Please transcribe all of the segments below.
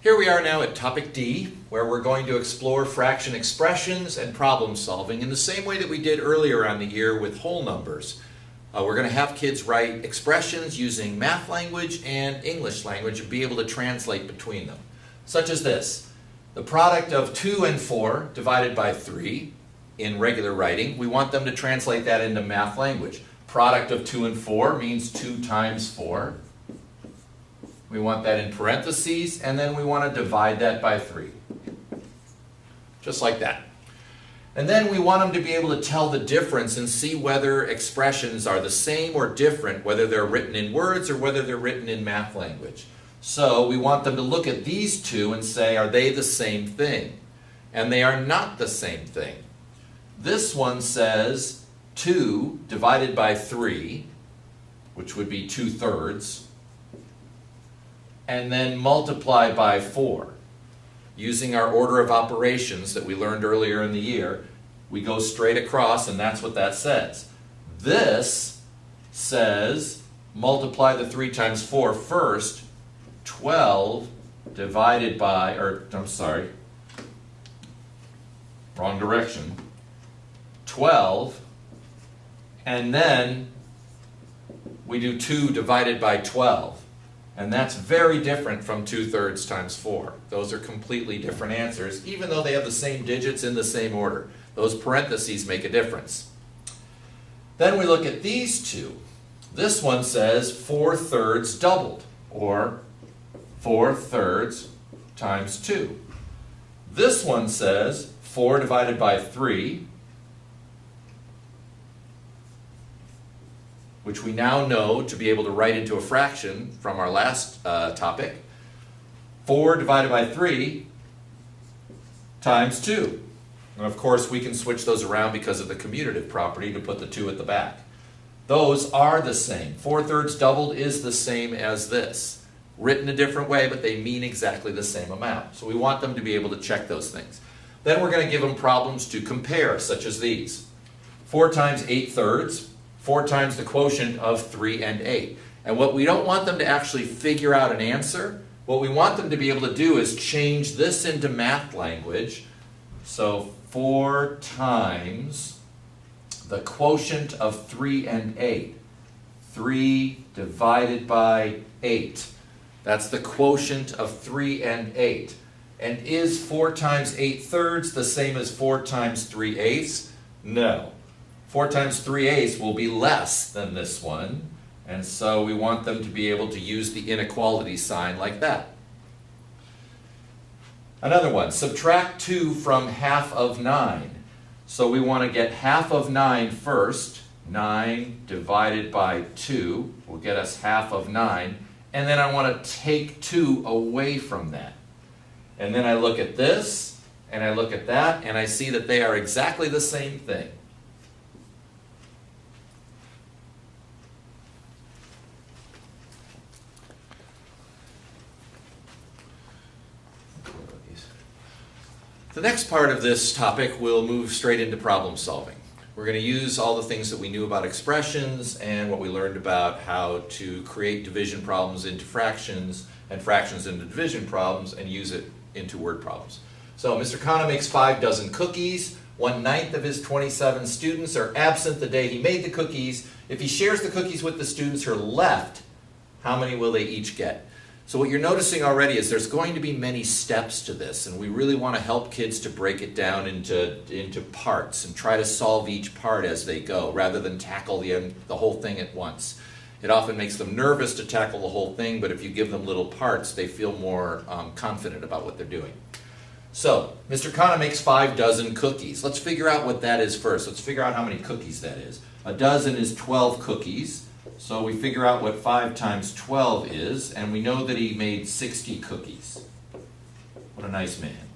Here we are now at topic D, where we're going to explore fraction expressions and problem solving in the same way that we did earlier on the year with whole numbers. We're going to have kids write expressions using math language and English language and be able to translate between them. Such as this: the product of 2 and 4 divided by 3 in regular writing, we want them to translate that into math language. Product of 2 and 4 means 2 times 4. We want that in parentheses, and then we want to divide that by 3. Just like that. And then we want them to be able to tell the difference and see whether expressions are the same or different, whether they're written in words or whether they're written in math language. So we want them to look at these two and say, are they the same thing? And they are not the same thing. This one says 2 divided by 3, which would be 2/3, and then multiply by 4. Using our order of operations that we learned earlier in the year, we go straight across, and that's what that says. This says multiply the 3 times 4 first. 12 divided by, wrong direction. 12, and then we do 2 divided by 12. And that's very different from 2/3 times 4. Those are completely different answers, even though they have the same digits in the same order. Those parentheses make a difference. Then we look at these two. This one says 4/3 doubled, or 4/3 times 2. This one says 4 divided by 3, which we now know to be able to write into a fraction from our last topic. 4 divided by 3 times 2. And of course we can switch those around because of the commutative property to put the 2 at the back. Those are the same. 4/3 doubled is the same as this. Written a different way, but they mean exactly the same amount. So we want them to be able to check those things. Then we're going to give them problems to compare, such as these. 4 times 8/3. 4 times the quotient of 3 and 8. And what we don't want them to actually figure out an answer, what we want them to be able to do is change this into math language. So 4 times the quotient of 3 and 8. 3 divided by 8. That's the quotient of 3 and 8. And is 4 times 8/3 the same as 4 times 3/8? No. 4 times 3/8 will be less than this one, and so we want them to be able to use the inequality sign like that. Another one, subtract 2 from half of 9. So we want to get half of 9 first. 9 divided by 2 will get us half of 9, and then I want to take 2 away from that. And then I look at this, and I look at that, and I see that they are exactly the same thing. The next part of this topic will move straight into problem solving. We're going to use all the things that we knew about expressions and what we learned about how to create division problems into fractions and fractions into division problems and use it into word problems. So Mr. Kana makes 5 dozen cookies. 1/9 of his 27 students are absent the day he made the cookies. If he shares the cookies with the students who are left, how many will they each get? So what you're noticing already is there's going to be many steps to this, and we really want to help kids to break it down into parts and try to solve each part as they go, rather than tackle the whole thing at once. It often makes them nervous to tackle the whole thing, but if you give them little parts, they feel more confident about what they're doing. So, Mr. Kana makes 5 dozen cookies. Let's figure out what that is first. Let's figure out how many cookies that is. A dozen is 12 cookies. So we figure out what 5 times 12 is, and we know that he made 60 cookies. What a nice man.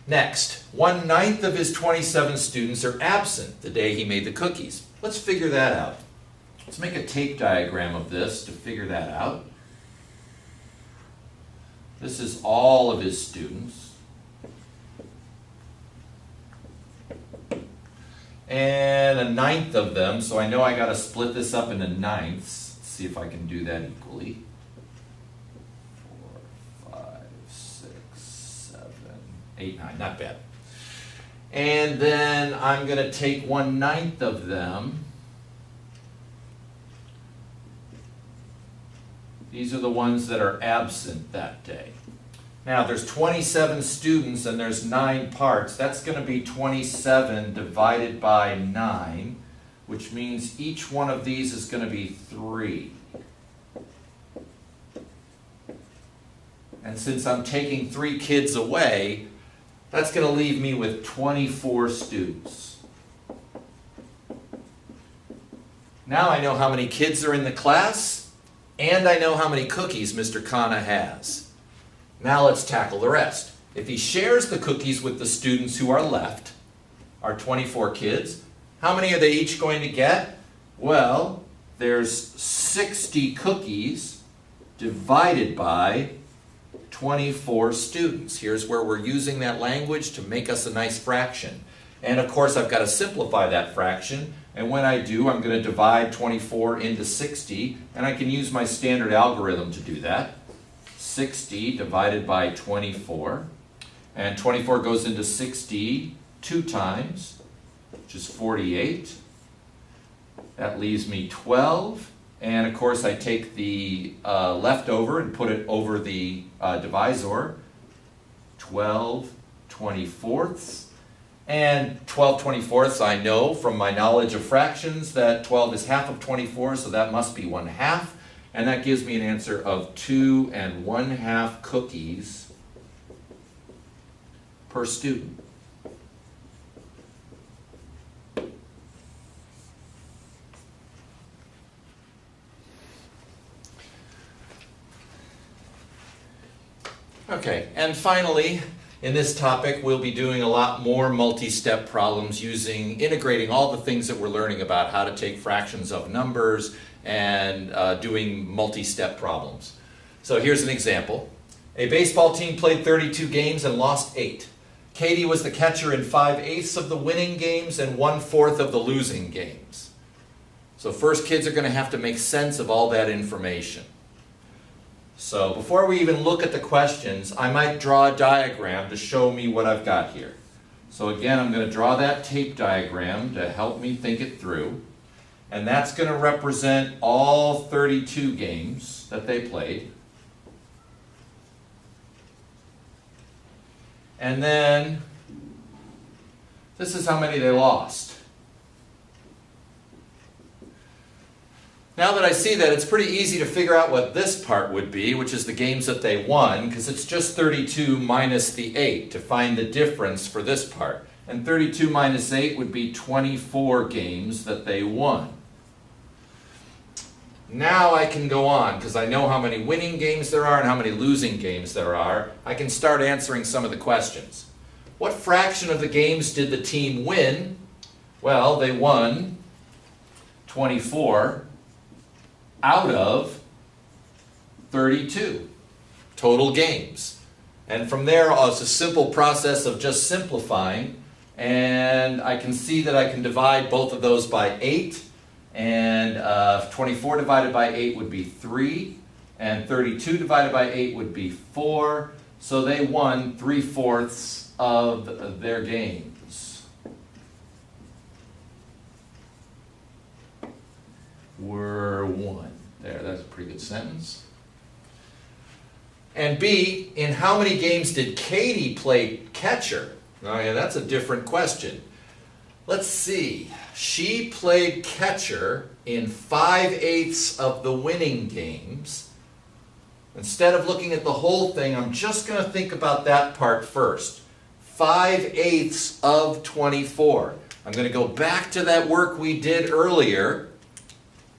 Next, 1/9 of his 27 students are absent the day he made the cookies. Let's figure that out. Let's make a tape diagram of this to figure that out. This is all of his students. And 1/9 of them, so I know I got to split this up into ninths. Let's see if I can do that equally. 4, 8, 9, not bad. And then I'm going to take 1/9 of them. These are the ones that are absent that day. Now, there's 27 students and there's 9 parts. That's going to be 27 divided by 9, which means each one of these is going to be 3. And since I'm taking 3 kids away, that's going to leave me with 24 students. Now I know how many kids are in the class, and I know how many cookies Mr. Khanna has. Now let's tackle the rest. If he shares the cookies with the students who are left, our 24 kids, how many are they each going to get? Well, there's 60 cookies divided by 24 students. Here's where we're using that language to make us a nice fraction. And of course, I've got to simplify that fraction. And when I do, I'm going to divide 24 into 60. And I can use my standard algorithm to do that. 60 divided by 24. And 24 goes into 60 2 times, which is 48. That leaves me 12. And of course, I take the leftover and put it over the divisor. 12 24ths. And 12 24ths, I know from my knowledge of fractions that 12 is half of 24, so that must be 1/2. And that gives me an answer of 2 1/2 cookies per student. Okay, and finally, in this topic, we'll be doing a lot more multi-step problems integrating all the things that we're learning about how to take fractions of numbers and doing multi-step problems. So here's an example. A baseball team played 32 games and lost 8. Katie was the catcher in 5/8 of the winning games and 1/4 of the losing games. So first, kids are going to have to make sense of all that information. So before we even look at the questions, I might draw a diagram to show me what I've got here. So again, I'm going to draw that tape diagram to help me think it through. And that's going to represent all 32 games that they played. And then this is how many they lost. Now that I see that, it's pretty easy to figure out what this part would be, which is the games that they won, because it's just 32 minus the 8 to find the difference for this part. And 32 minus 8 would be 24 games that they won. Now I can go on, because I know how many winning games there are and how many losing games there are. I can start answering some of the questions. What fraction of the games did the team win? Well, they won 24 out of 32 total games. And from there, it's a simple process of just simplifying. And I can see that I can divide both of those by 8. And 24 divided by 8 would be 3. And 32 divided by 8 would be 4. So they won 3/4 of their games. Were won. There, that's a pretty good sentence. And B, in how many games did Katie play catcher? Oh yeah, that's a different question. Let's see. She played catcher in 5/8 of the winning games. Instead of looking at the whole thing, I'm just going to think about that part first. 5/8 of 24. I'm going to go back to that work we did earlier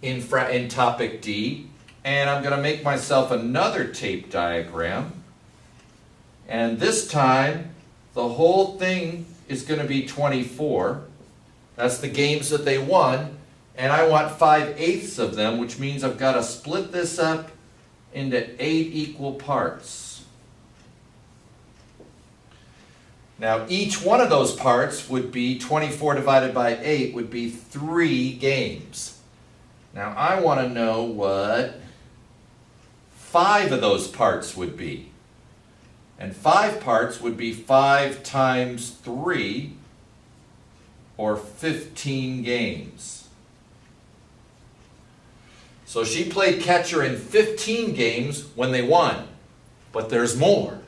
in topic D, and I'm going to make myself another tape diagram. And this time, the whole thing is going to be 24. That's the games that they won, and I want 5/8 of them, which means I've got to split this up into 8 equal parts. Now, each one of those parts would be 24 divided by 8 would be 3 games. Now, I want to know what 5 of those parts would be. And 5 parts would be 5 times 3, or 15 games. So she played catcher in 15 games when they won, but there's more.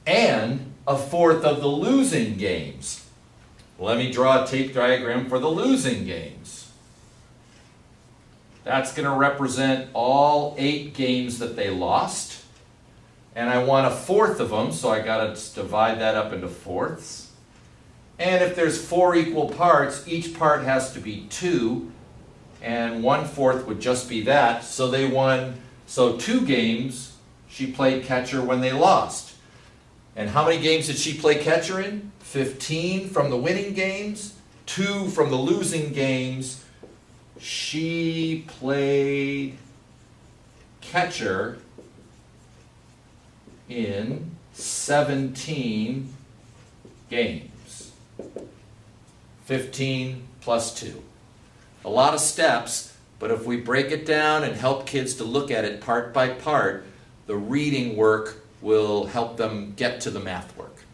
And a fourth of the losing games. Let me draw a tape diagram for the losing games. That's going to represent all 8 games that they lost. And I want a fourth of them, so I got to divide that up into fourths. And if there's 4 equal parts, each part has to be 2, and 1/4 would just be that. So they won, so 2 games she played catcher when they lost. And how many games did she play catcher in? 15 from the winning games, 2 from the losing games. She played catcher in 17 games. 15 plus 2. A lot of steps, but if we break it down and help kids to look at it part by part, the reading work will help them get to the math work.